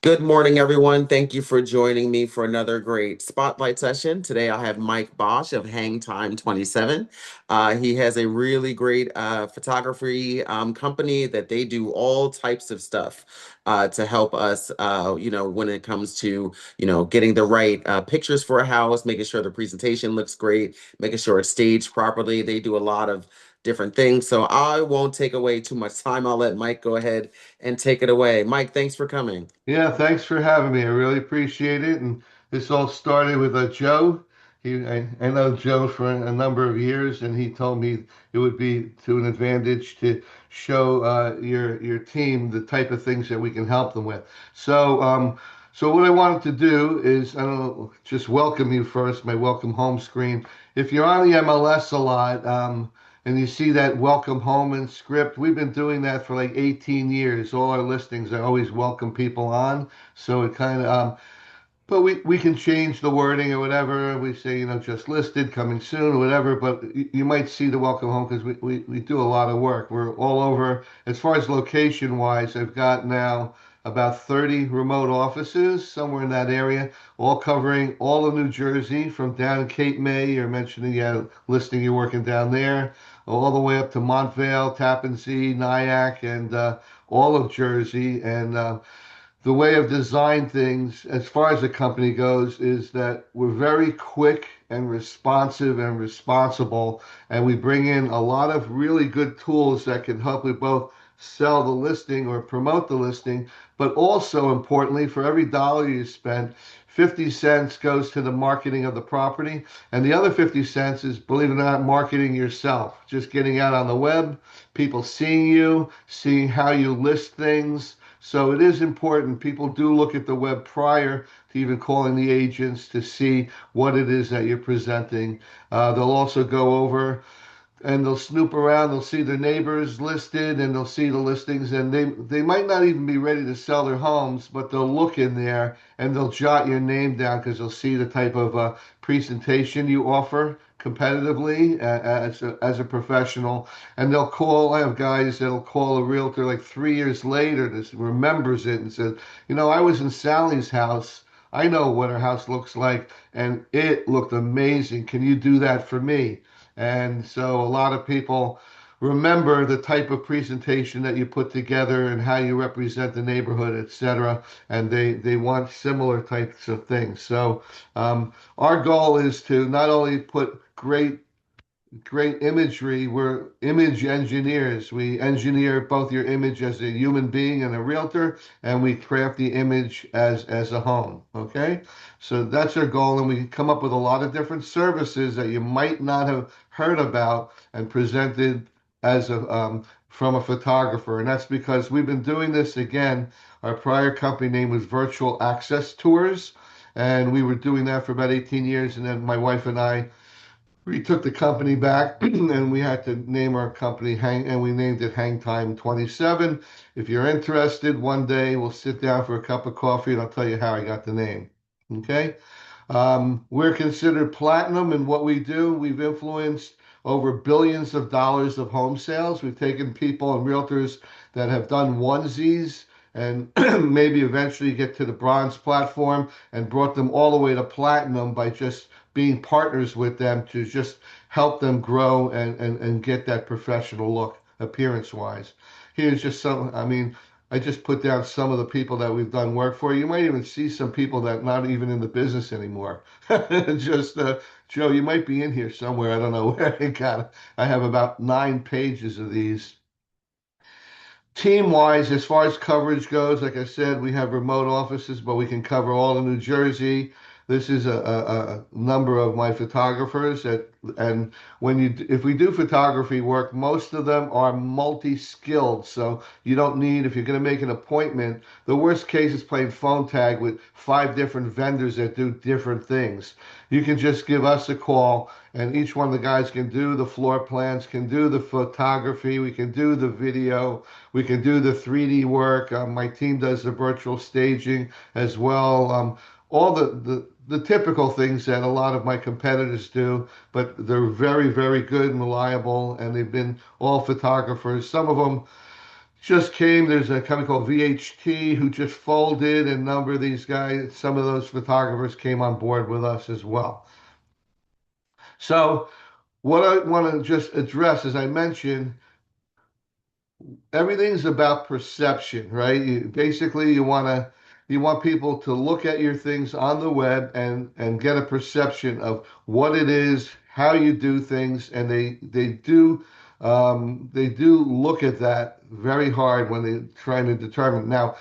Good morning, everyone. Thank you for joining me for another great spotlight session. Today, I have Mike Basch of Hangtime 27. He has a really great photography company that they do all types of stuff to help us, when it comes to, getting the right pictures for a house, making sure the presentation looks great, making sure it's staged properly. They do a lot of different things. So I won't take away too much time. I'll let Mike go ahead and take it away. Mike, thanks for coming. Yeah, thanks for having me. I really appreciate it. And this all started with Joe. I know Joe for a number of years, and he told me it would be to an advantage to show your team the type of things that we can help them with. So what I wanted to do is, I don't know, just welcome you first, my welcome home screen. If you're on the MLS a lot, and you see that welcome home and script. We've been doing that for like 18 years. All our listings, I always welcome people on. So it kind of, but we can change the wording or whatever. We say, just listed, coming soon, or whatever. But you might see the welcome home because we do a lot of work. We're all over. As far as location wise, I've got now about 30 remote offices somewhere in that area, all covering all of New Jersey from down in Cape May. You're mentioning, yeah, listing you're working down there, all the way up to Montvale, Tappan Zee, Nyack, and all of Jersey. And the way of design things, as far as the company goes, is that we're very quick and responsive and responsible, and we bring in a lot of really good tools that can help you both sell the listing or promote the listing, but also importantly, for every dollar you spend, 50 cents goes to the marketing of the property, and the other 50 cents is, believe it or not, marketing yourself, just getting out on the web, people seeing you, seeing how you list things. So it is important. People do look at the web prior to even calling the agents to see what it is that you're presenting. They'll also go over and they'll snoop around. They'll see their neighbors listed and they'll see the listings, and they might not even be ready to sell their homes, but they'll look in there and they'll jot your name down because they'll see the type of presentation you offer competitively as a professional, and they'll call. I have guys that'll call a realtor like 3 years later that remembers it and says, I was in Sally's house. I know what her house looks like, and it looked amazing. Can you do that for me? And so a lot of people remember the type of presentation that you put together and how you represent the neighborhood, etc. And they want similar types of things. So our goal is to not only put great imagery. We're image engineers. We engineer both your image as a human being and a realtor, and we craft the image as a home. Okay, so that's our goal, and we come up with a lot of different services that you might not have heard about and presented as a from a photographer, and that's because we've been doing this again. Our prior company name was Virtual Access Tours, and we were doing that for about 18 years, and then my wife and I we took the company back and we had to name our company and we named it Hangtime 27. If you're interested, one day we'll sit down for a cup of coffee and I'll tell you how I got the name. Okay. We're considered platinum in what we do. We've influenced over billions of dollars of home sales. We've taken people and realtors that have done onesies and maybe eventually get to the bronze platform and brought them all the way to platinum by just being partners with them to just help them grow and get that professional look appearance wise. Here's just some, I mean, I just put down some of the people that we've done work for. You might even see some people that not even in the business anymore. Just Joe, you might be in here somewhere. I don't know where I got it. I have about 9 pages of these. Team wise, as far as coverage goes, like I said, we have remote offices, but we can cover all of New Jersey. This is a number of my photographers that, and if we do photography work, most of them are multi-skilled. So you don't need, if you're going to make an appointment, the worst case is playing phone tag with 5 different vendors that do different things. You can just give us a call, and each one of the guys can do the floor plans, can do the photography, we can do the video, we can do the 3D work. My team does the virtual staging as well. All the typical things that a lot of my competitors do, but they're very, very good and reliable, and they've been all photographers. Some of them just came. There's a company called VHT who just folded, and a number of these guys, some of those photographers came on board with us as well. So, what I want to just address, as I mentioned, everything's about perception, right? Basically you want people to look at your things on the web and get a perception of what it is, how you do things, and they do look at that very hard when they're trying to determine. Now,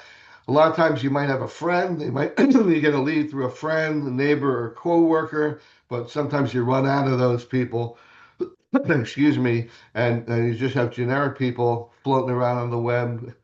a lot of times you might have a friend, they might you get a lead through a friend, a neighbor, or coworker, but sometimes you run out of those people. Excuse me, and you just have generic people floating around on the web,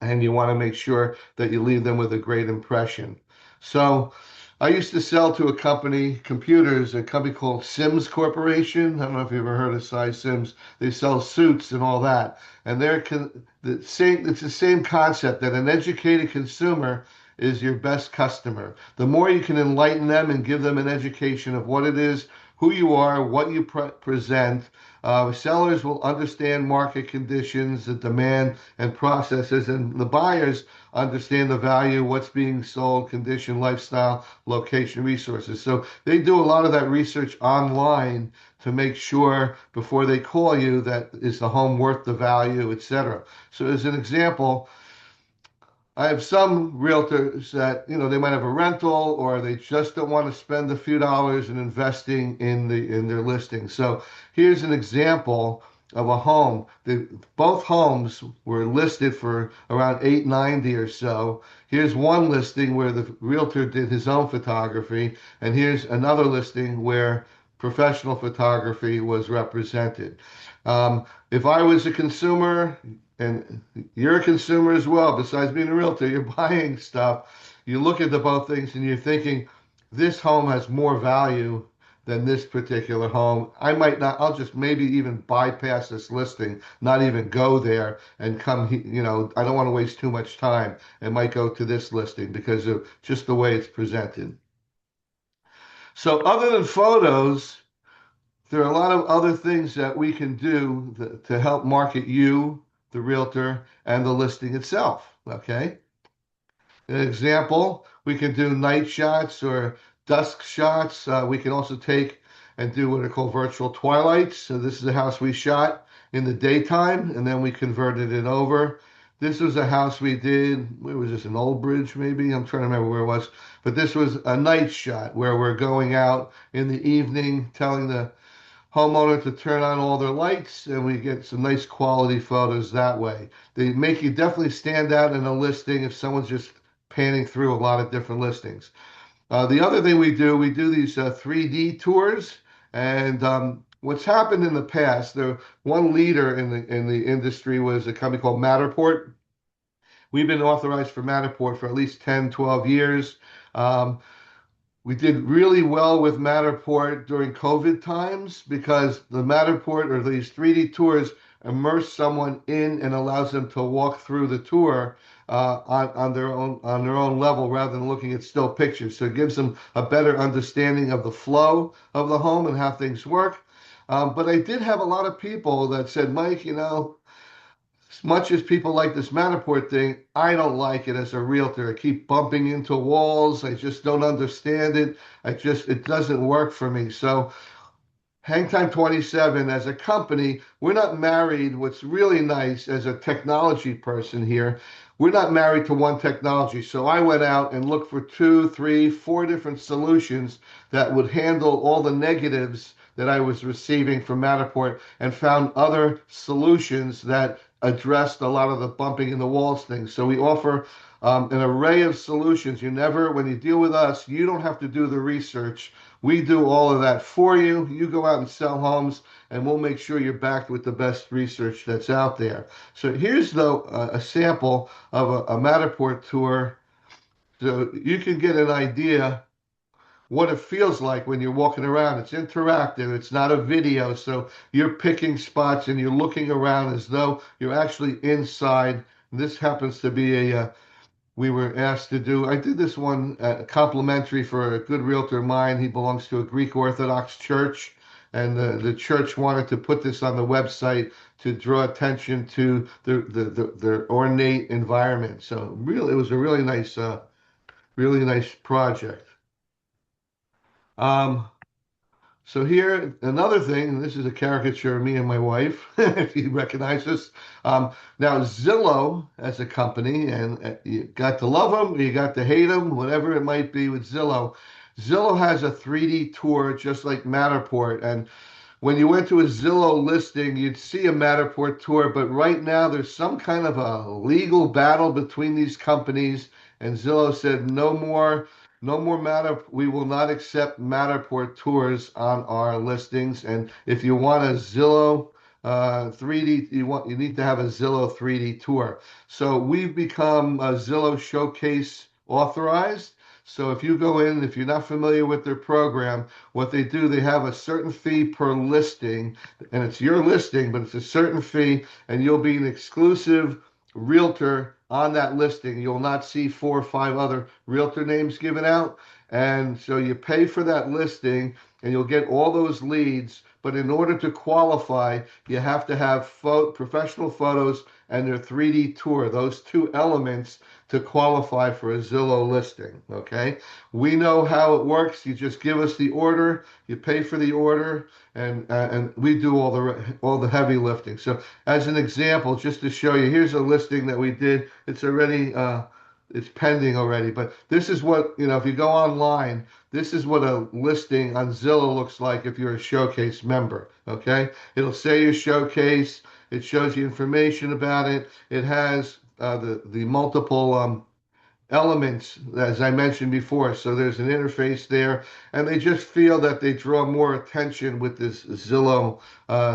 and you want to make sure that you leave them with a great impression. So I used to sell to a company, computers, a company called Sims Corporation. I don't know if you've ever heard of Cy Sims. They sell suits and all that. And it's the same concept that an educated consumer is your best customer. The more you can enlighten them and give them an education of what it is, who you are, what you present, sellers will understand market conditions, the demand and processes, and the buyers understand the value, what's being sold, condition, lifestyle, location, resources. So they do a lot of that research online to make sure before they call you that is the home worth the value, etc. So as an example, I have some realtors that, they might have a rental or they just don't want to spend a few dollars in investing in their listing. So here's an example of a home. Both homes were listed for around 890 or so. Here's one listing where the realtor did his own photography, and here's another listing where professional photography was represented. If I was a consumer, and you're a consumer as well, besides being a realtor, you're buying stuff. You look at the both things and you're thinking, this home has more value than this particular home. I might not, I'll just maybe even bypass this listing, not even go there and I don't want to waste too much time. I might go to this listing because of just the way it's presented. So, other than photos, there are a lot of other things that we can do to help market you, the realtor, and the listing itself. Okay. An example, we can do night shots or dusk shots. We can also take and do what are called virtual twilights. So this is a house we shot in the daytime, and then we converted it over. This was a house we did. Where was this? An Old Bridge, maybe? I'm trying to remember where it was. But this was a night shot where we're going out in the evening, telling the homeowner to turn on all their lights, and we get some nice quality photos that way. They make you definitely stand out in a listing if someone's just panning through a lot of different listings. The other thing we do these 3D tours, and what's happened in the past, the one leader in the industry was a company called Matterport. We've been authorized for Matterport for at least 10, 12 years. Um, we did really well with Matterport during COVID times because the Matterport or these 3D tours immerse someone in and allows them to walk through the tour on their own level rather than looking at still pictures. So it gives them a better understanding of the flow of the home and how things work. But I did have a lot of people that said, Mike, as much as people like this Matterport thing, I don't like it as a realtor. I keep bumping into walls. I just don't understand it. It doesn't work for me. So Hangtime 27 as a company, we're not married. What's really nice as a technology person here, we're not married to one technology. So I went out and looked for two, three, four different solutions that would handle all the negatives that I was receiving from Matterport and found other solutions that addressed a lot of the bumping in the walls things. So we offer an array of solutions. When you deal with us, you don't have to do the research. We do all of that for you. You go out and sell homes, and we'll make sure you're backed with the best research that's out there. So here's a sample of a Matterport tour, so you can get an idea what it feels like when you're walking around. It's interactive. It's not a video, so you're picking spots and you're looking around as though you're actually inside. This happens to be we were asked to do. I did this one complimentary for a good realtor of mine. He belongs to a Greek Orthodox church, and the church wanted to put this on the website to draw attention to the ornate environment. So really, it was a really nice project. Um, So here, another thing, and this is a caricature of me and my wife, if you recognize this. Now, Zillow as a company, and you got to love them, you got to hate them, whatever it might be with Zillow. Zillow has a 3D tour just like Matterport, and when you went to a Zillow listing, you'd see a Matterport tour, but right now there's some kind of a legal battle between these companies, and Zillow said no more Matter. We will not accept Matterport tours on our listings, and if you want a Zillow 3D, you need to have a Zillow 3D tour. So we've become a Zillow Showcase authorized. So if you go in, if you're not familiar with their program, what they do, they have a certain fee per listing, and it's your listing, but it's a certain fee, and you'll be an exclusive realtor on that listing. You'll not see four or five other realtor names given out. And so you pay for that listing and you'll get all those leads. But in order to qualify, you have to have professional photos and their 3D tour, those two elements to qualify for a Zillow listing. Okay. We know how it works. You just give us the order, you pay for the order, and we do all the heavy lifting. So as an example, just to show you, here's a listing that we did. It's already it's pending already, but this is what, if you go online, this is what a listing on Zillow looks like if you're a Showcase member. Okay, it'll say your Showcase. It shows you information about it. It has the multiple elements, as I mentioned before. So there's an interface there, and they just feel that they draw more attention with this Zillow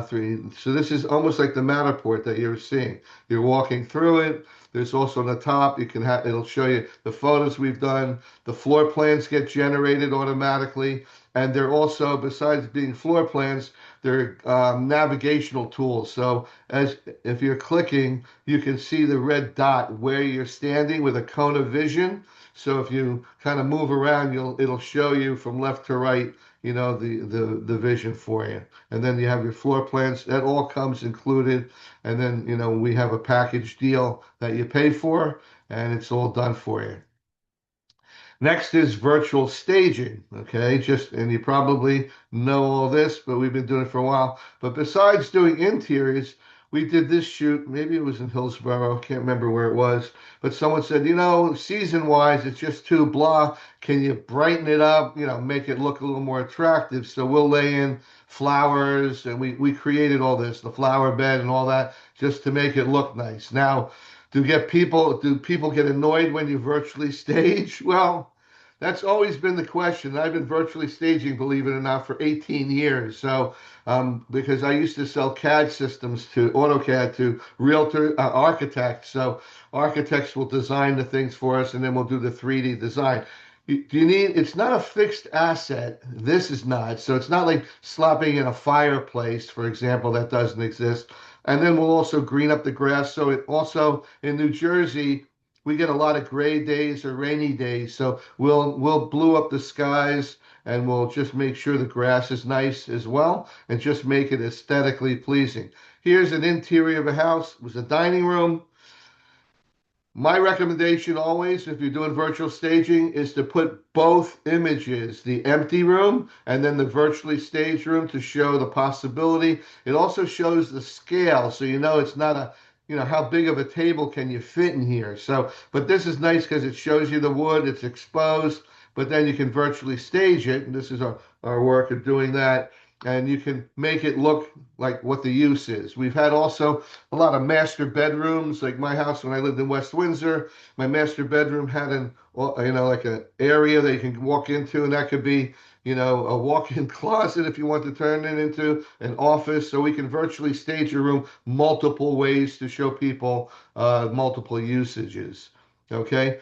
3. So this is almost like the Matterport that you're seeing. You're walking through it. There's also on the top, you can have, it'll show you the photos we've done. The floor plans get generated automatically. And they're also, besides being floor plans, they're navigational tools. So as if you're clicking, you can see the red dot where you're standing with a cone of vision. So if you kind of move around, it'll show you from left to right, the vision for you. And then you have your floor plans. That all comes included. And then, we have a package deal that you pay for, and it's all done for you. Next is virtual staging. Okay, and you probably know all this, but we've been doing it for a while. But besides doing interiors, we did this shoot. Maybe it was in Hillsborough. Can't remember where it was. But someone said, season wise, it's just too blah. Can you brighten it up? Make it look a little more attractive. So we'll lay in flowers, and we created all this, the flower bed and all that, just to make it look nice. Now, do people get annoyed when you virtually stage? Well, that's always been the question. I've been virtually staging, believe it or not, for 18 years. So, because I used to sell CAD systems to AutoCAD to realtor architects. So architects will design the things for us, and then we'll do the 3D design. It's not a fixed asset. This is not. So it's not like slopping in a fireplace, for example, that doesn't exist. And then we'll also green up the grass. So it also in New Jersey, we get a lot of gray days or rainy days. So we'll blue up the skies and we'll just make sure the grass is nice as well and just make it aesthetically pleasing. Here's an interior of a house. It was a dining room. My recommendation always, if you're doing virtual staging, is to put both images, the empty room and then the virtually staged room to show the possibility. It also shows the scale, so it's not how big of a table can you fit in here. So, but this is nice because it shows you the wood, it's exposed, but then you can virtually stage it, and this is our work of doing that. And you can make it look like what the use is. We've had also a lot of master bedrooms, like my house when I lived in West Windsor. My master bedroom had like an area that you can walk into, and that could be, a walk-in closet if you want to turn it into an office. So we can virtually stage a room multiple ways to show people multiple usages. Okay.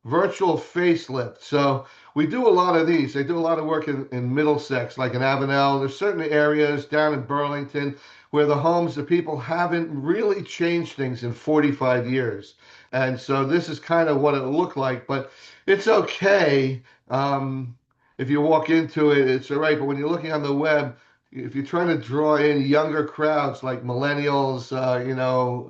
Virtual facelift. So we do a lot of these. They do a lot of work in Middlesex, like in Avenel. There's certain areas down in Burlington where the people haven't really changed things in 45 years. And so this is kind of what it looked like, but it's okay. If you walk into it, it's all right. But when you're looking on the web, if you're trying to draw in younger crowds like millennials,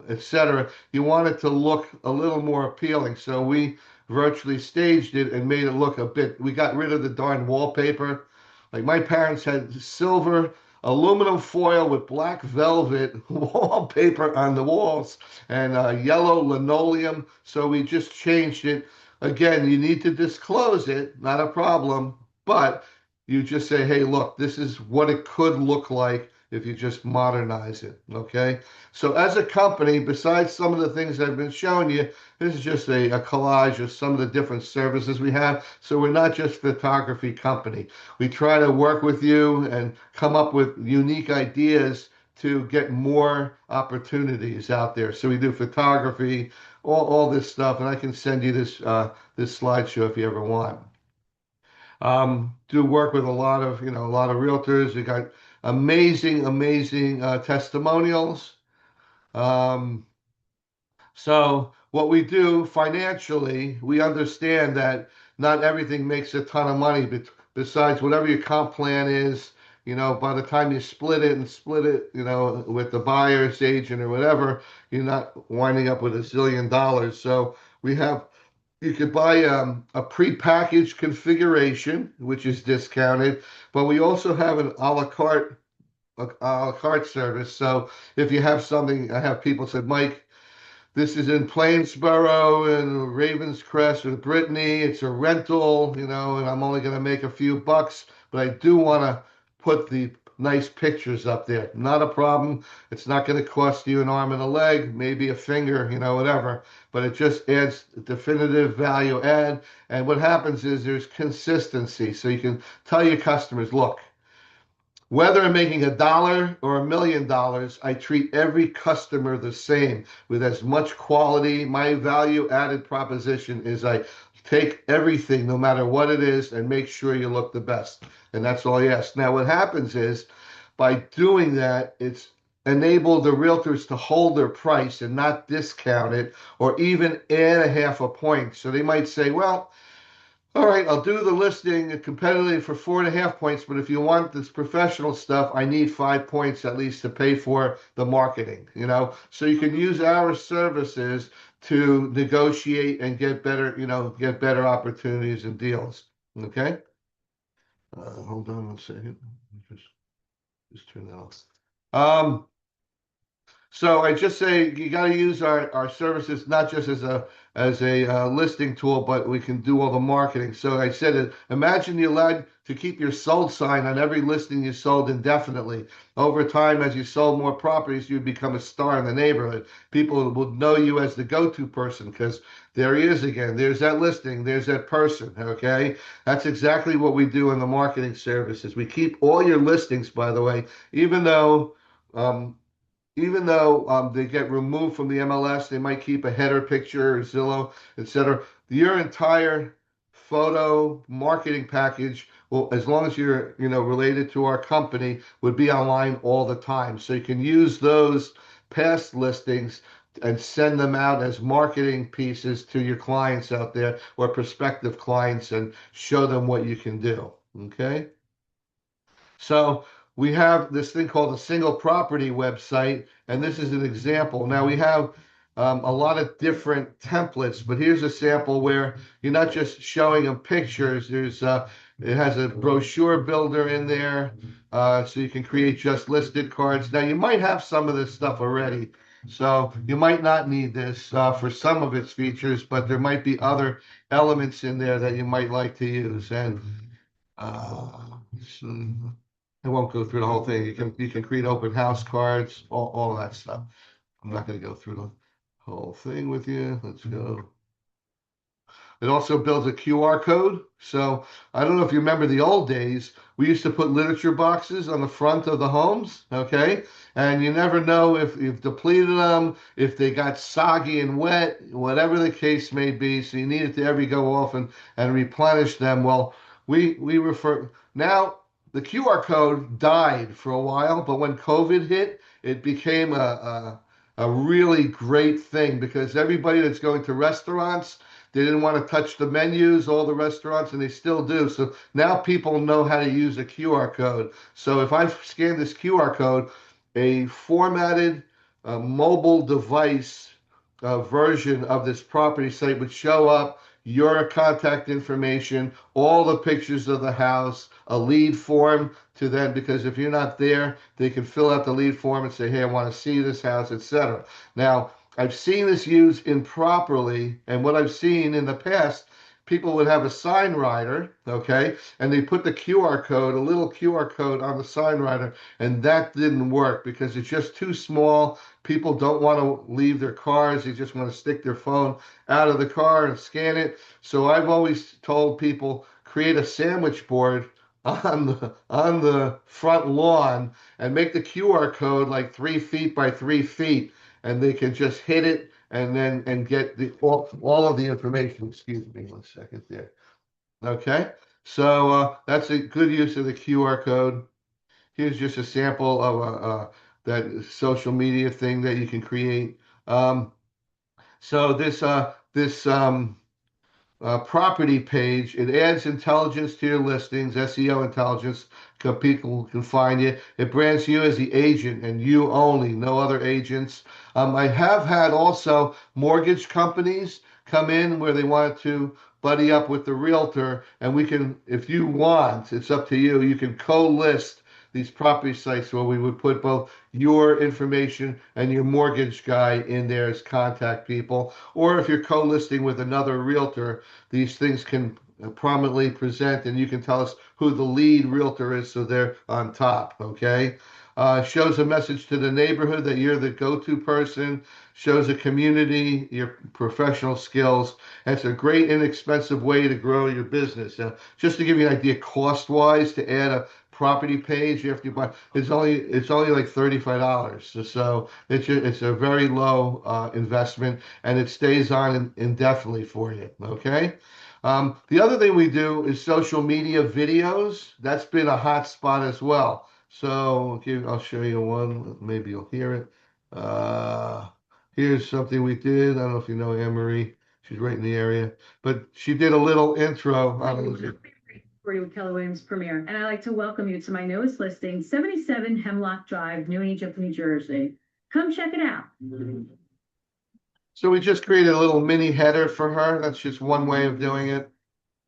etc., you want it to look a little more appealing. So we virtually staged it and made it look a bit. We got rid of the darn wallpaper. Like my parents had silver aluminum foil with black velvet wallpaper on the walls and yellow linoleum. So we just changed it. Again, you need to disclose it, not a problem, but you just say, hey, look, this is what it could look like if you just modernize it. Okay. So, as a company, besides some of the things I've been showing you, this is just a collage of some of the different services we have. So, we're not just a photography company. We try to work with you and come up with unique ideas to get more opportunities out there. So, we do photography, all this stuff, and I can send you this slideshow if you ever want. Do work with a lot of realtors. We got amazing testimonials. Um, so what we do financially, we understand that not everything makes a ton of money, but besides whatever your comp plan is, by the time you split it, with the buyer's agent or whatever, you're not winding up with $1 zillion. So we have you could buy a pre-packaged configuration, which is discounted, but we also have an a la carte service. So if you have something, I have people said, Mike, this is in Plainsboro and Ravenscrest or Brittany. It's a rental, and I'm only going to make a few bucks, but I do want to put the nice pictures up there. Not a problem. It's not going to cost you an arm and a leg, maybe a finger, whatever, but it just adds definitive value add. And what happens is there's consistency. So you can tell your customers, look, whether I'm making $1 or $1 million, I treat every customer the same with as much quality. My value added proposition is I take everything, no matter what it is, and make sure you look the best. And that's all I ask. Now, what happens is by doing that, it's enabled the realtors to hold their price and not discount it or even add a half a point. So they might say, well, all right, I'll do the listing competitively for 4.5 points, but if you want this professional stuff, I need 5 points at least to pay for the marketing, So you can use our services to negotiate and get better opportunities and deals. Okay? Hold on one second. Just turn that off. So I just say you got to use our services not just as a listing tool, but we can do all the marketing. So I said it. Imagine you're allowed to keep your sold sign on every listing you sold indefinitely. Over time, as you sold more properties, you'd become a star in the neighborhood. People would know you as the go-to person because there he is again. There's that listing. There's that person. Okay, that's exactly what we do in the marketing services. We keep all your listings, by the way, even though. Um, they get removed from the MLS, they might keep a header picture or Zillow, etc. Your entire photo marketing package will, as long as you're related to our company, would be online all the time. So you can use those past listings and send them out as marketing pieces to your clients out there or prospective clients and show them what you can do. Okay. So we have this thing called a single property website, and this is an example. Now we have a lot of different templates, but here's a sample where you're not just showing them pictures. It has a brochure builder in there, so you can create just listed cards. Now you might have some of this stuff already, so you might not need this for some of its features, but there might be other elements in there that you might like to use. And so I won't go through the whole thing. You can create open house cards, all of that stuff. I'm not going to go through the whole thing with you. Let's go. It also builds a QR code. So I don't know if you remember the old days. We used to put literature boxes on the front of the homes, okay? And you never know if you've depleted them, if they got soggy and wet, whatever the case may be. So you needed to every go off and replenish them. Well, we refer now the QR code died for a while, but when COVID hit, it became a really great thing because everybody that's going to restaurants, they didn't want to touch the menus, all the restaurants, and they still do. So now people know how to use a QR code. So if I scan this QR code, a formatted mobile device version of this property site would show up, your contact information, all the pictures of the house, a lead form to them, because if you're not there, they can fill out the lead form and say, hey, I want to see this house, etc. Now, I've seen this used improperly, and what I've seen in the past, people would have a sign writer, okay, and they put the QR code, a little QR code on the sign writer, and that didn't work because it's just too small. People don't want to leave their cars, they just want to stick their phone out of the car and scan it. So I've always told people create a sandwich board on the front lawn and make the QR code like 3 feet by 3 feet, and they can just hit it and then and get the all of the information. Excuse me, 1 second there. Okay, so that's a good use of the QR code. Here's just a sample of that social media thing that you can create. So this property page. It adds intelligence to your listings, SEO intelligence, so people can find you. It brands you as the agent and you only, no other agents. I have had also mortgage companies come in where they want to buddy up with the realtor, and we can, if you want, it's up to you. You can co-list these property sites where we would put both your information and your mortgage guy in there as contact people. Or if you're co-listing with another realtor, these things can prominently present, and you can tell us who the lead realtor is so they're on top. Okay, shows a message to the neighborhood that you're the go-to person, shows a community your professional skills. It's a great inexpensive way to grow your business. Just to give you an idea, cost-wise, to add a property page, you have to buy, it's only like $35. So it's a very low investment, and it stays on indefinitely for you. Okay. The other thing we do is social media videos. That's been a hot spot as well. So okay, I'll show you one. Maybe you'll hear it. Here's something we did. I don't know if you know Anne Marie. She's right in the area, but she did a little intro. I don't know. For you with Keller Williams Premier, and I'd like to welcome you to my newest listing, 77 Hemlock Drive, New Egypt, New Jersey. Come check it out. So we just created a little mini header for her. That's just one way of doing it.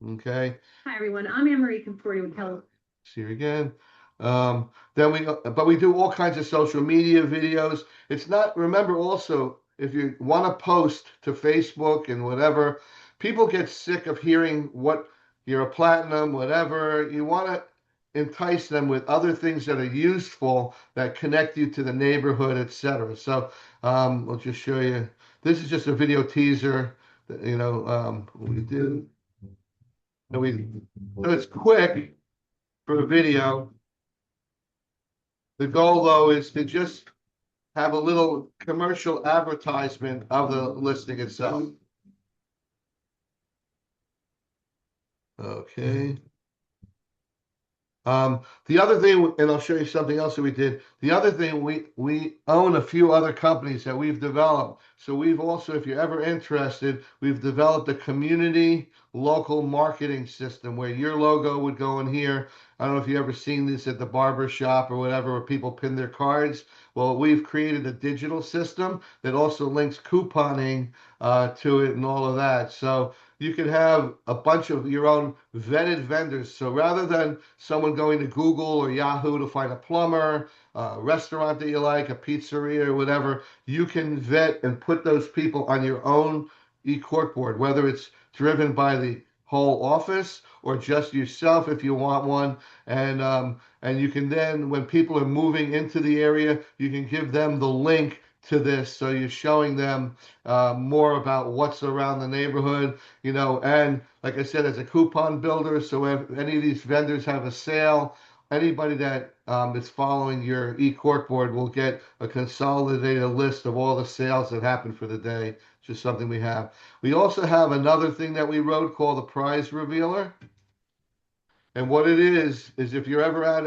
Okay. Hi, everyone. I'm Anne Marie Conforti with Keller. See her again. But we do all kinds of social media videos. It's not, remember also, if you want to post to Facebook and whatever, people get sick of hearing what you're a platinum, whatever. You want to entice them with other things that are useful that connect you to the neighborhood, etc. So I'll just show you. This is just a video teaser that, we did. So it's quick for a video. The goal, though, is to just have a little commercial advertisement of the listing itself. Okay. The other thing, and I'll show you something else that we did. The other thing, we own a few other companies that we've developed. So we've also, if you're ever interested, we've developed a community local marketing system where your logo would go in here. I don't know if you've ever seen this at the barber shop or whatever, where people pin their cards. Well, we've created a digital system that also links couponing to it and all of that. So you could have a bunch of your own vetted vendors. So rather than someone going to Google or Yahoo to find a plumber, a restaurant that you like, a pizzeria or whatever, you can vet and put those people on your own e-court board, whether it's driven by the whole office or just yourself if you want one. And you can then, when people are moving into the area, you can give them the link to this, so you're showing them more about what's around the neighborhood, and like I said, as a coupon builder, so if any of these vendors have a sale, anybody that is following your e-court board will get a consolidated list of all the sales that happened for the day. Just something we have. We also have another thing that we wrote called the prize revealer, and what it is if you're ever at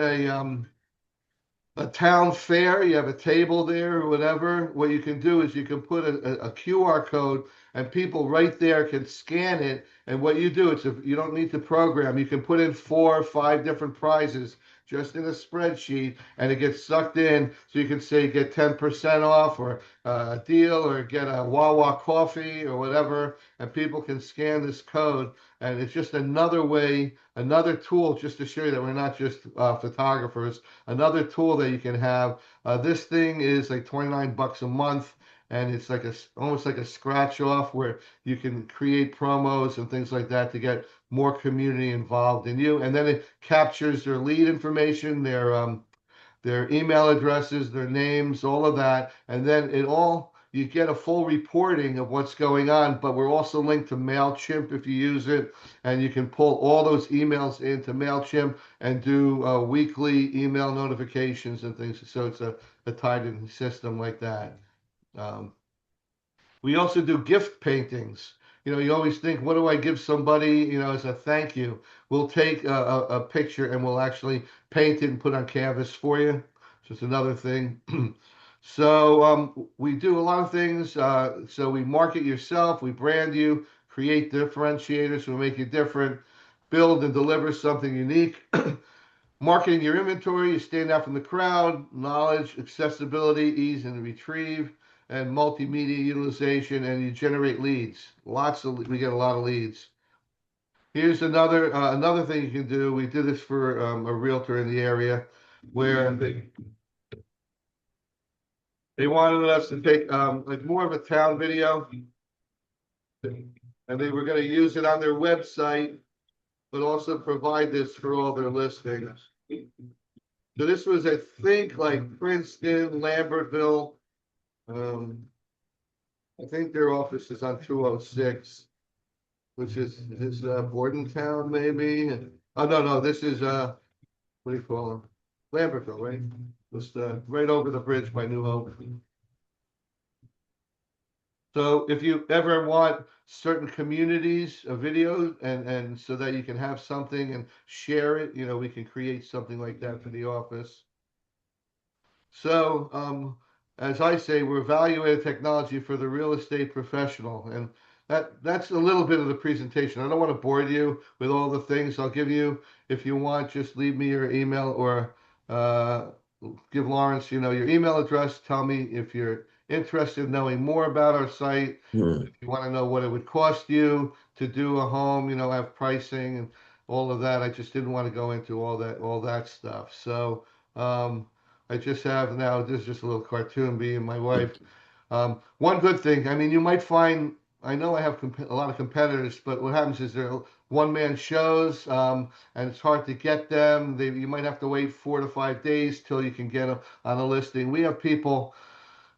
a town fair, you have a table there or whatever, what you can do is you can put a QR code and people right there can scan it. And what you do, it's you don't need to program. You can put in 4 or 5 different prizes just in a spreadsheet and it gets sucked in. So you can say get 10% off or a deal or get a Wawa coffee or whatever. And people can scan this code. And it's just another way, another tool just to show you that we're not just photographers, another tool that you can have. This thing is like 29 bucks a month, and it's like almost like a scratch off where you can create promos and things like that to get more community involved in you. And then it captures their lead information, their email addresses, their names, all of that. And then it all, you get a full reporting of what's going on, but we're also linked to MailChimp if you use it. And you can pull all those emails into MailChimp and do weekly email notifications and things. So it's a tied in system like that. Um, we also do gift paintings. You always think, what do I give somebody, as a thank you? We'll take a picture and we'll actually paint it and put on canvas for you. So it's another thing. So we do a lot of things. So we market yourself, we brand you, create differentiators, we make you different, build and deliver something unique. Marketing your inventory, you stand out from the crowd, knowledge, accessibility, ease and retrieve, and multimedia utilization, and you generate leads. We get a lot of leads. Here's another thing you can do. We did this for a realtor in the area where they wanted us to take like more of a town video, and they were going to use it on their website, but also provide this for all their listings. So this was, I think, like Princeton, Lambertville. I think their office is on 206, which is Bordentown, maybe. Oh no, this is what do you call them? Lambertville, right? Just right over the bridge by New Hope. So if you ever want certain communities of videos and so that you can have something and share it, we can create something like that for the office. So, as I say, we're value-added technology for the real estate professional, and that's a little bit of the presentation. I don't want to bore you with all the things. I'll give you, if you want, just leave me your email or uh, give Lawrence, your email address. Tell me if you're interested in knowing more about our site. Hmm. If you want to know what it would cost you to do a home, have pricing and all of that. I just didn't want to go into all that stuff. So. I just have now, this is just a little cartoon, being my wife. One good thing, I mean, you might find, I know I have a lot of competitors, but what happens is they're one-man shows, and it's hard to get them. You might have to wait 4 to 5 days till you can get them on a listing. We have people,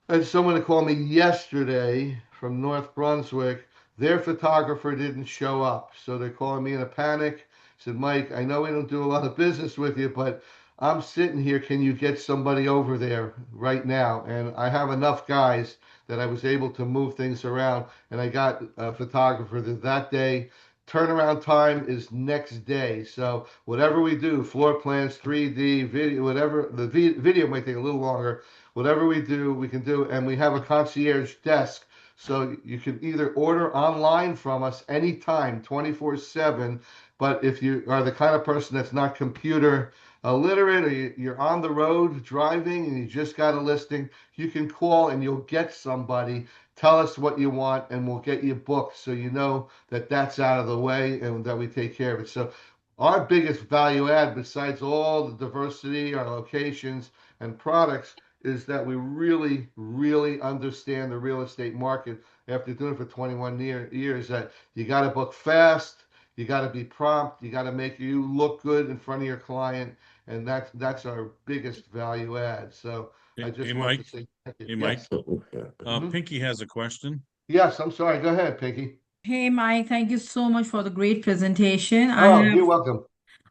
and someone called me yesterday from North Brunswick. Their photographer didn't show up, so they're calling me in a panic. Said, Mike, I know we don't do a lot of business with you, but I'm sitting here. Can you get somebody over there right now? And I have enough guys that I was able to move things around, and I got a photographer that day. Turnaround time is next day. So whatever we do, floor plans, 3D, video, whatever, the video might take a little longer. Whatever we do, we can do. And we have a concierge desk. So you can either order online from us anytime, 24/7. But if you are the kind of person that's not computer literate, or you're on the road driving and you just got a listing, you can call and you'll get somebody. Tell us what you want and we'll get you booked so you know that that's out of the way and that we take care of it. So our biggest value add, besides all the diversity, our locations and products, is that we really, really understand the real estate market after doing it for 21 years, that you got to book fast, you got to be prompt, you got to make you look good in front of your client, and that's our biggest value add. So I Hey, just want to Mike. say thank you. Hey, Mike. Yes. Hmm. Pinky has a question. Yes, I'm sorry. Go ahead, Pinky. Hey Mike, thank you so much for the great presentation. Oh, you're welcome.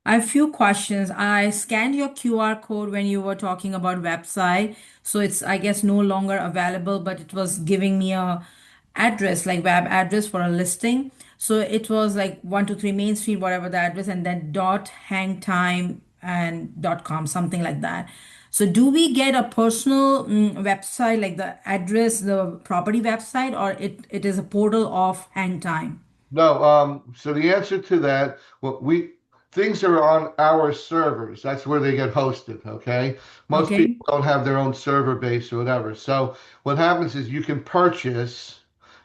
I have few questions. I scanned your QR code when you were talking about website, so it's I guess no longer available, but it was giving me a address like web address for a listing. So it was like 123 Main Street, whatever the address, and then dot hangtime and dot com, something like that. So do we get a personal website, like the address, the property website, or it is a portal of Hangtime? No, so the answer to that, well, we things are on our servers. That's where they get hosted, okay? Most Okay. people don't have their own server base or whatever. So what happens is you can purchase,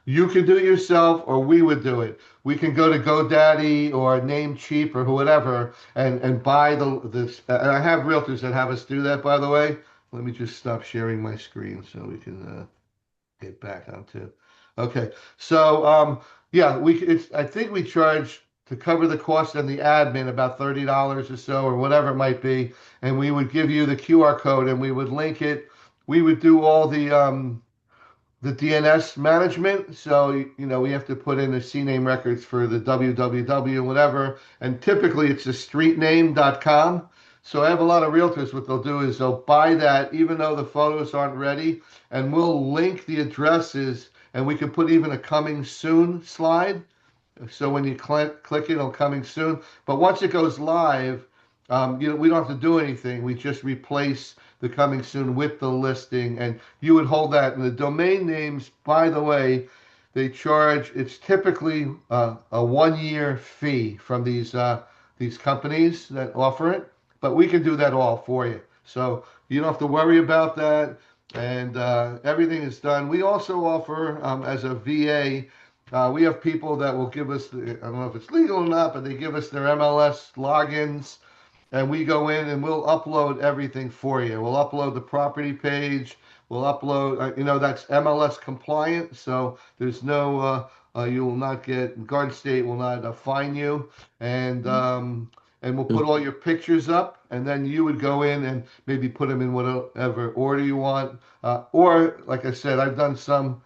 you can do it yourself, or we would do it. We can go to GoDaddy or Namecheap or whatever and buy the this. And I have realtors that have us do that, by the way. Let me just stop sharing my screen so we can get back onto. Okay, so yeah, we it's I think we charge to cover the cost and the admin about $30 or so or whatever it might be, and we would give you the QR code and we would link it. We would do all the DNS management. So, we have to put in the CNAME records for the www and whatever. And typically it's a streetname.com. So I have a lot of realtors. What they'll do is they'll buy that, even though the photos aren't ready, and we'll link the addresses and we can put even a coming soon slide. So when you click it, it'll coming soon. But once it goes live, we don't have to do anything. We just replace the coming soon with the listing, and you would hold that. And the domain names, by the way, they charge. It's typically a 1 year fee from these companies that offer it, but we can do that all for you. So you don't have to worry about that, and everything is done. We also offer as a VA. We have people that will give us, I don't know if it's legal or not, but they give us their MLS logins and we go in and we'll upload everything for you. We'll upload the property page. We'll upload, that's MLS compliant. So there's no, you will not get, Garden State will not fine you. And, and we'll put all your pictures up and then you would go in and maybe put them in whatever order you want. Or, like I said, I've done some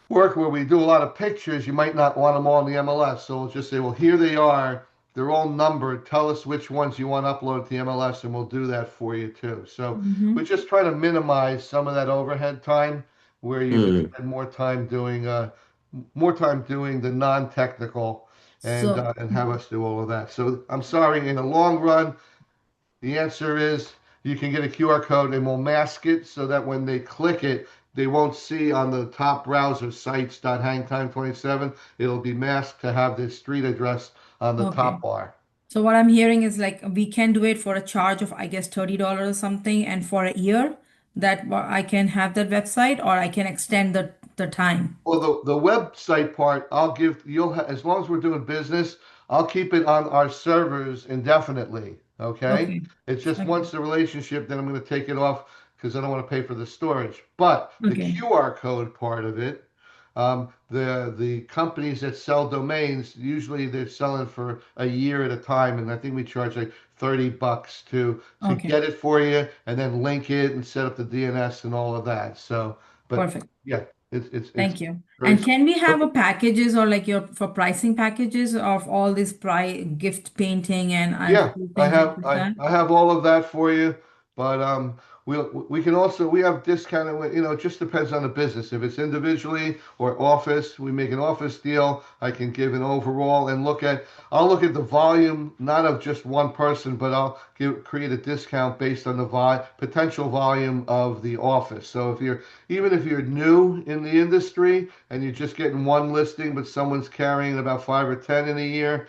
work where we do a lot of pictures, you might not want them all in the MLS. So we'll just say, well, here they are. They're all numbered. Tell us which ones you want to upload to the MLS, and we'll do that for you too. So we Mm-hmm. just try to minimize some of that overhead time where you could Mm. spend more time doing the non-technical and have us do all of that. So I'm sorry, in the long run, the answer is you can get a QR code and we'll mask it so that when they click it, they won't see on the top browser sites.hangtime27. It'll be masked to have the street address on the Okay. top bar. So what I'm hearing is like we can do it for a charge of, I guess, $30 or something, and for a year that I can have that website, or I can extend the time. Well, the website part, as long as we're doing business, I'll keep it on our servers indefinitely. Okay. Okay. It's just Okay. once the relationship, then I'm going to take it off because I don't want to pay for the storage. But the Okay. QR code part of it, the companies that sell domains, usually they're selling for a year at a time, and I think we charge like $30 to Okay. get it for you and then link it and set up the DNS and all of that. So, but Perfect. yeah, it's Thank you. very And can we have a simple. packages, or like your for pricing packages of all this gift painting and Yeah, cool I things like have I, that? I have all of that for you, but we can also we have discounted. It just depends on the business. If it's individually or office, we make an office deal. I can give an overall and I'll look at the volume, not of just one person, but I'll create a discount based on the potential volume of the office. So even if you're new in the industry and you're just getting one listing, but someone's carrying about 5 or 10 in a year,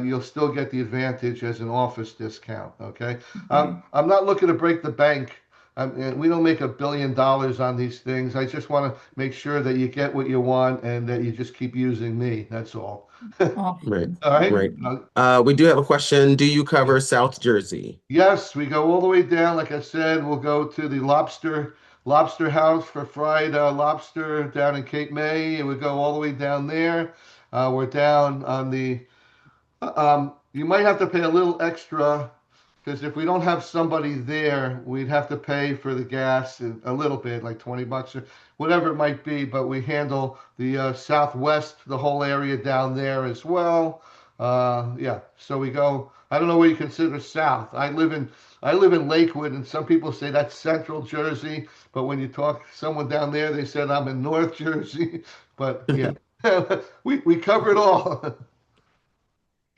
you'll still get the advantage as an office discount. Okay. Okay. I'm not looking to break the bank. And we don't make $1 billion on these things. I just want to make sure that you get what you want and that you just keep using me. That's all. Right. Awesome. All right. Right. We do have a question. Do you cover South Jersey? Yes, we go all the way down. Like I said, we'll go to the lobster house for fried lobster down in Cape May, and we go all the way down there. We're down on the you might have to pay a little extra because if we don't have somebody there, we'd have to pay for the gas a little bit, like $20 or whatever it might be. But we handle the southwest, the whole area down there as well. Yeah, so we go. I don't know what you consider south. I live in Lakewood, and some people say that's Central Jersey. But when you talk to someone down there, they said I'm in North Jersey. But yeah, we cover it all.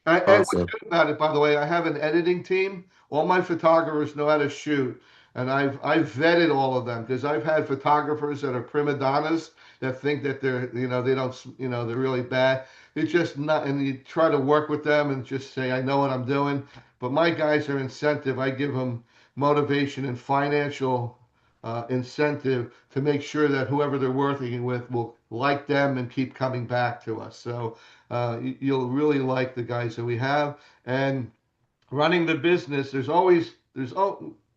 And what's Awesome. good about it, by the way, I have an editing team. All my photographers know how to shoot. And I've vetted all of them because I've had photographers that are prima donnas that think that they're, they don't, they're really bad. It's just not, and you try to work with them and just say, I know what I'm doing. But my guys are incentive. I give them motivation and financial incentive to make sure that whoever they're working with will like them and keep coming back to us. So you'll really like the guys that we have. And running the business,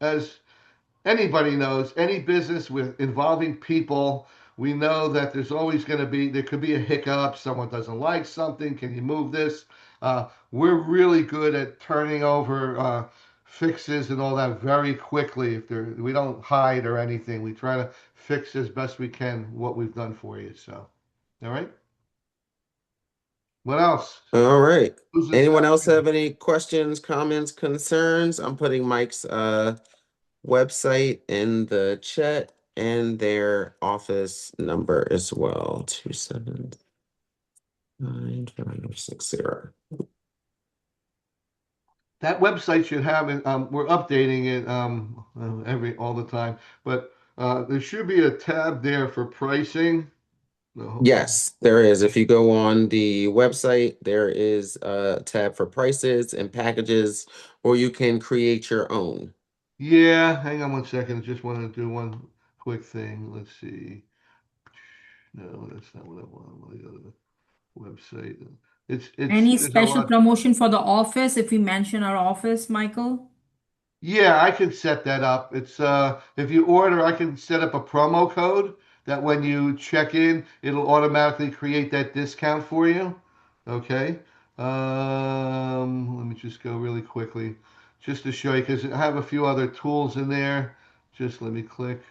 as anybody knows, any business with involving people, we know that there could be a hiccup. Someone doesn't like something. Can you move this? We're really good at turning over fixes and all that very quickly. We don't hide or anything. We try to fix as best we can what we've done for you. So, all right. What else? All right. Who's this Anyone out else there? have any questions, comments, concerns? I'm putting Mike's website in the chat and their office number as well. 279-560. That website should have it. We're updating it all the time, but there should be a tab there for pricing. No, Yes, there is. If you go on the website, there is a tab for prices and packages, or you can create your own. yeah, hang on one second. I just want to do one quick thing. Let's see. No, that's not what I want. I want to go to the website. It's Any there's a special lot. promotion for the office if we mention our office, Michael? Yeah, I can set that up. It's if you order, I can set up a promo code that when you check in, it'll automatically create that discount for you. Okay. Let me just go really quickly just to show you because I have a few other tools in there. Just let me click.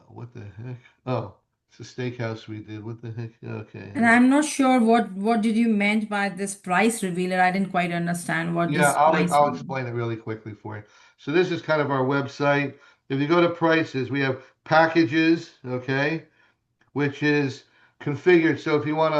What the heck? Oh, it's a steakhouse we did. What the heck? Okay, And hang on. I'm not sure what did you meant by this price revealer. I didn't quite understand what Yeah, this price. I'll explain it really quickly for you. So this is kind of our website. If you go to prices, we have packages, okay, which is configured. So if you want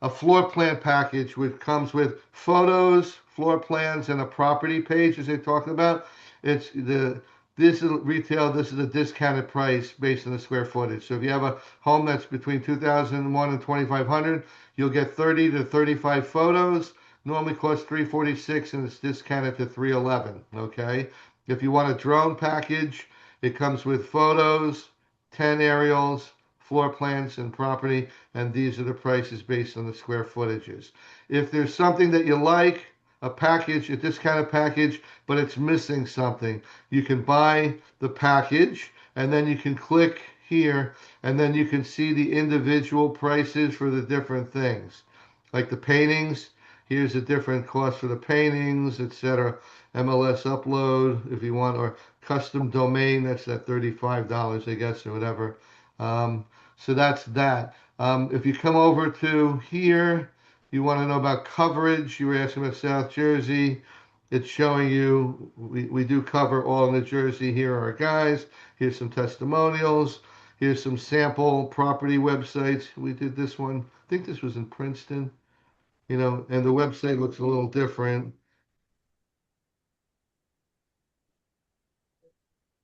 a floor plan package, which comes with photos, floor plans, and a property page, as they're talking about, it's the this is retail. This is a discounted price based on the square footage. So if you have a home that's between 2001 and 2500, you'll get 30 to 35 photos. Normally costs 346, and it's discounted to 311. Okay. If you want a drone package, it comes with photos, 10 aerials, floor plans and property, and these are the prices based on the square footages. If there's something that you like, a package, a discounted package, but it's missing something, you can buy the package and then you can click here and then you can see the individual prices for the different things. Like the paintings, here's a different cost for the paintings, etc. MLS upload if you want, or custom domain, that's at $35, I guess, or whatever. So that's that. If you come over to here, you want to know about coverage. You were asking about South Jersey. It's showing you we do cover all New Jersey. Here are our guys. Here's some testimonials. Here's some sample property websites. We did this one. I think this was in Princeton. And the website looks a little different.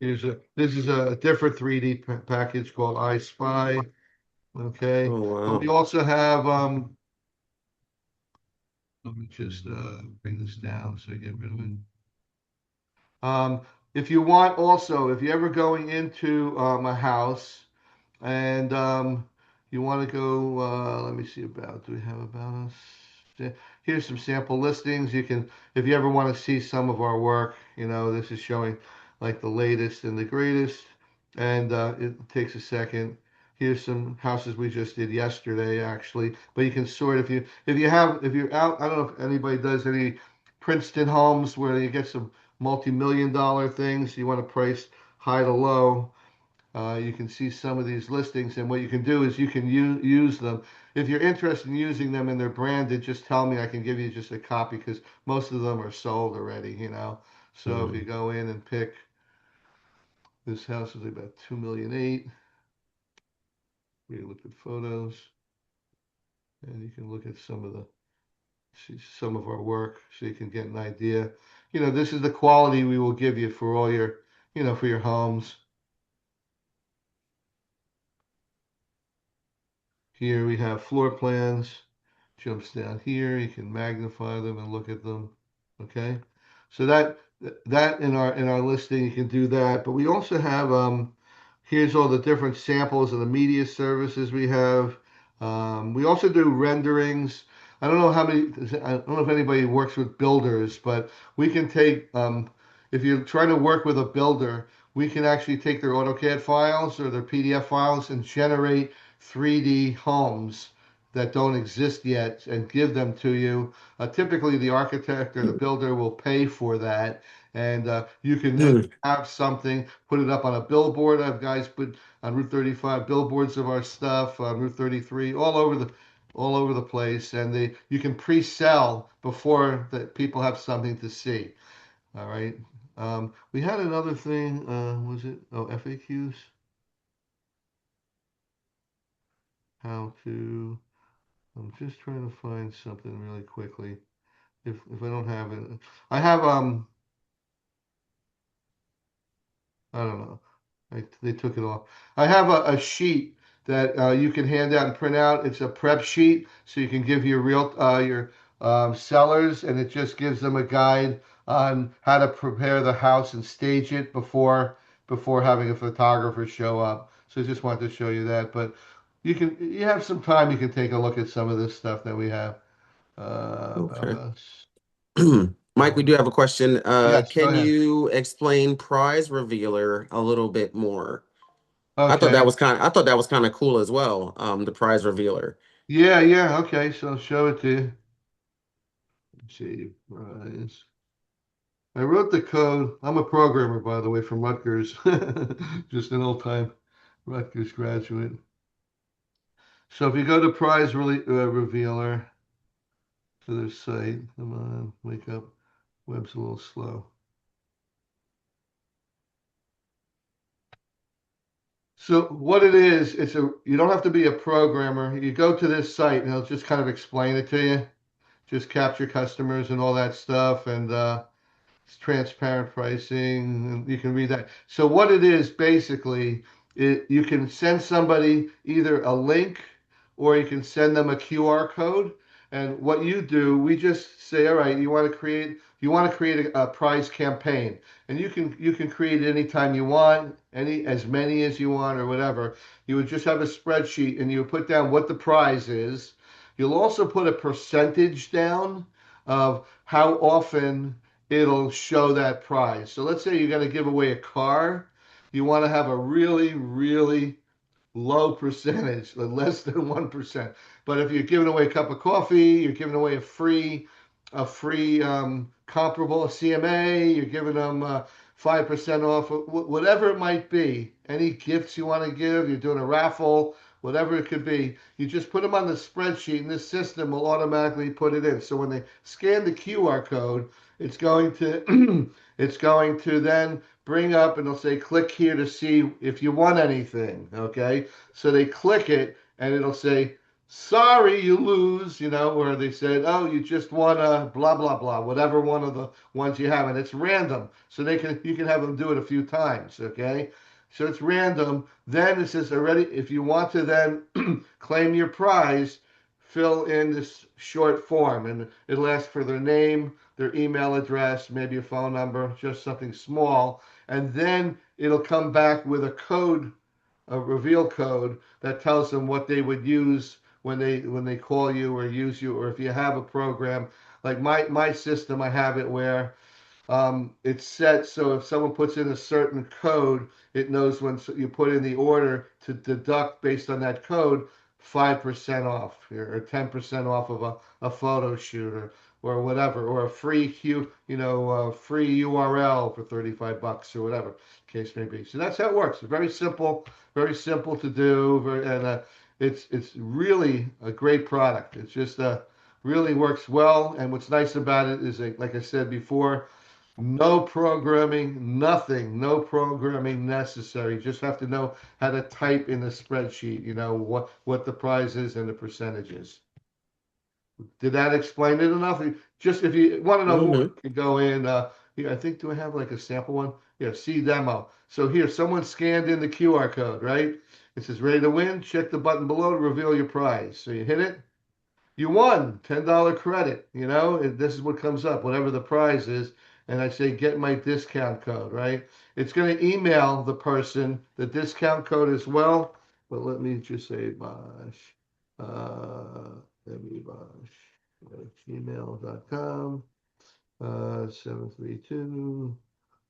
This is a different 3D package called I Spy. Okay, Oh, but we wow. also have let me just bring this down so I get rid of it. Um, if you want also, if you're ever going into a house and you want to go, let me see about, do we have about us? Yeah, here's some sample listings. You can, if you ever want to see some of our work, this is showing like the latest and the greatest. And it takes a second. Here's some houses we just did yesterday, actually. But you can sort if you're out. I don't know if anybody does any Princeton homes where you get some multi-million dollar things. You want to price high to low. You can see some of these listings, and what you can do is you can use them. If you're interested in using them and they're branded, just tell me. I can give you just a copy because most of them are sold already. So if you Mm. go in and pick this house is about 2,800,000. You look at photos, and you can look at see some of our work, so you can get an idea. This is the quality we will give you for all your for your homes. Here we have floor plans. Jumps down here. You can magnify them and look at them. Okay. So that in our listing you can do that. But we also have here's all the different samples of the media services we have. We also do renderings. I don't know if anybody works with builders, but we can take if you're trying to work with a builder, we can actually take their AutoCAD files or their PDF files and generate 3D homes that don't exist yet and give them to you. Typically, the architect or the builder will pay for that, and you can then Mm. have something, put it up on a billboard. I have guys put on Route 35 billboards of our stuff, on Route 33, all over the place, and you can pre-sell before the people have something to see. All right. We had another thing. Was it? Oh, FAQs. How to. I'm just trying to find something really quickly. If I don't have it, I have I don't know. They took it off. I have a sheet that you can hand out and print out. It's a prep sheet, so you can give your sellers, and it just gives them a guide on how to prepare the house and stage it before having a photographer show up. So I just wanted to show you that. But you have some time, you can take a look at some of this stuff that we have. About Okay. us. Mike, we do have a question. Yes, go Can ahead. you explain prize revealer a little bit more? Okay. I thought that was kind of cool as well. The prize revealer. Yeah, yeah. Okay, so I'll show it to you. Let's see. Rise. I wrote the code. I'm a programmer, by the way, from Rutgers. Just an old time Rutgers graduate. So if you go to Revealer to their site, come on, wake up. Web's a little slow. So what it is, you don't have to be a programmer. You go to this site and it'll just kind of explain it to you. Just capture customers and all that stuff, and it's transparent pricing, and you can read that. So what it is basically, you can send somebody either a link or you can send them a QR code. And what you do, we just say, all right, you want to create a prize campaign, and you can create it anytime you want, as many as you want or whatever. You would just have a spreadsheet and you would put down what the prize is. You'll also put a percentage down of how often it'll show that prize. So let's say you're going to give away a car. You want to have a really, really low percentage, less than 1%. But if you're giving away a cup of coffee, you're giving away a free comparable, a CMA, you're giving them 5% off, whatever it might be. Any gifts you want to give, you're doing a raffle, whatever it could be. You just put them on the spreadsheet, and this system will automatically put it in. So when they scan the QR code, it's going to it's going to then bring up and it'll say click here to see if you want anything. Okay, so they click it and it'll say sorry you lose, where they said, oh, you just won a blah blah blah, whatever one of the ones you have, and it's random, so you can have them do it a few times. Okay, so it's random. Then it says already, if you want to then claim your prize, fill in this short form, and it'll ask for their name, their email address, maybe a phone number, just something small, and then it'll come back with a reveal code that tells them what they would use when they call you or use you, or if you have a program like my system. I have it where it's set so if someone puts in a certain code, it knows when you put in the order to deduct based on that code 5% off or 10% off of a photo shoot or whatever, or a free URL for $35 or whatever case may be. So that's how it works. It's very simple to do, and it's really a great product. It's just really works well. And what's nice about it is, like I said before, no programming, nothing, no programming necessary. You just have to know how to type in the spreadsheet, what the price is and the percentages. Did that explain it enough? Just if you want to know more, Hmm. you can go in. Here, I think, do I have like a sample one? Yeah, see demo. So here, someone scanned in the QR code, right? It says ready to win. Check the button below to reveal your prize. So you hit it. You won $10 credit. This is what comes up, whatever the prize is. And I say, get my discount code, right? It's going to email the person the discount code as well. But let me just say, Bosch, Bosch, gmail.com, 732,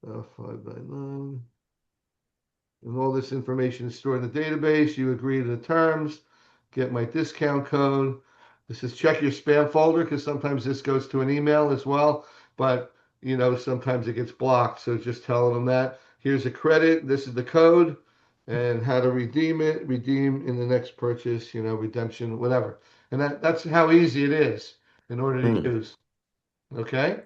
599. And all this information is stored in the database. You agree to the terms, get my discount code. This is check your spam folder because sometimes this goes to an email as well, but sometimes it gets blocked. So just telling them that here's a credit, this is the code, and how to redeem it, redeem in the next purchase, redemption, whatever. And that's how easy it is in order to Hmm. use. Okay.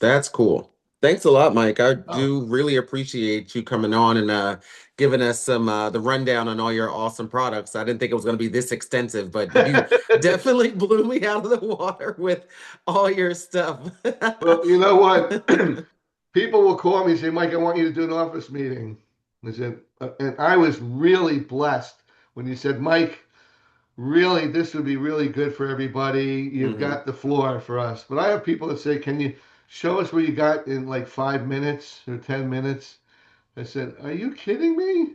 That's cool. Thanks a lot, Mike. I Oh, do really appreciate you coming on and giving us some the rundown on all your awesome products. I didn't think it was going to be this extensive, but you definitely blew me out of the water with all your stuff. well, you know what? People will call me and say, Mike, I want you to do an office meeting. I said, and I was really blessed when you said, Mike, really, this would be really good for everybody. You've Hmm. got the floor for us. But I have people that say, can you show us what you got in like 5 minutes or 10 minutes? I said, are you kidding me?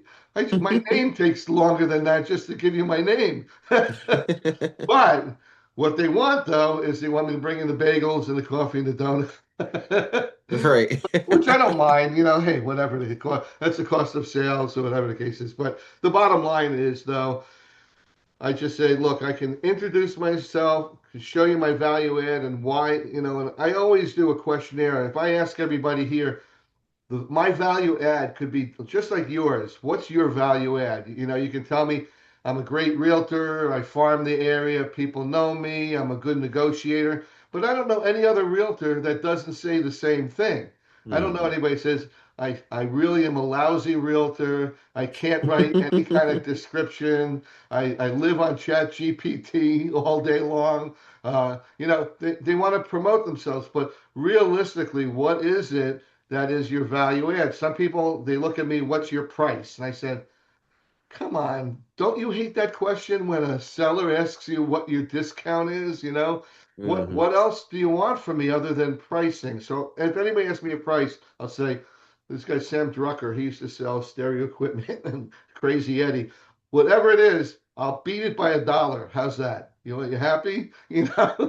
My name takes longer than that just to give you my name. But what they want, though, is they want me to bring in the bagels and the coffee and the donut. Right. Which I don't mind, hey, whatever the cost, that's the cost of sales or whatever the case is. But the bottom line is, though, I just say, look, I can introduce myself, can show you my value add and why, and I always do a questionnaire. And if I ask everybody here, my value add could be just like yours. What's your value add? You can tell me I'm a great realtor. I farm the area. People know me. I'm a good negotiator. But I don't know any other realtor that doesn't say the same thing. I don't know Mhm. anybody that says, I really am a lousy realtor. I can't write any kind of description. I live on Chat GPT all day long. They want to promote themselves, but realistically, what is it that is your value add? Some people, they look at me, what's your price? And I said, come on, don't you hate that question when a seller asks you what your discount is? What Mhm. what else do you want from me other than pricing? So if anybody asks me a price, I'll say, this guy Sam Drucker, he used to sell stereo equipment and Crazy Eddie. Whatever it is, I'll beat it by $1. How's that? You happy?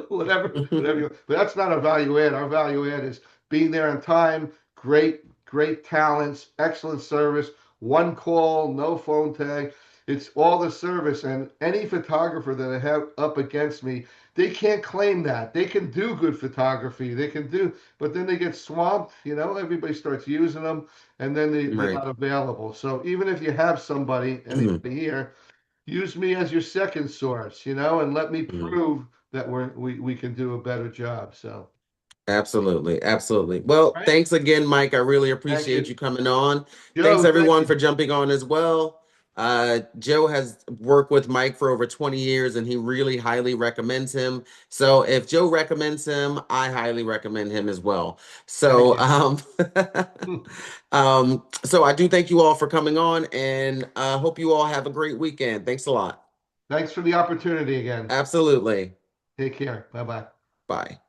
Whatever you. But that's not our value add. Our value add is being there on time, great talents, excellent service, one call, no phone tag. It's all the service. And any photographer that I have up against me, they can't claim that. They can do good photography. They can do, but then they get swamped. Everybody starts using them and then they're Right. not available. So even if you have somebody, anybody here, use me as your second source, and let me Mhm. prove that we can do a better job. So, Absolutely. Absolutely. Well, right. thanks again, Mike. I really Thank appreciate you. you coming on. Thanks Joe, thank everyone you. for jumping on as well. Joe has worked with Mike for over 20 years and he really highly recommends him. So if Joe recommends him, I highly recommend him as well. Thank So you. so I do thank you all for coming on and hope you all have a great weekend. Thanks a lot. Thanks for the opportunity again. Absolutely. Take care. Bye bye. Bye.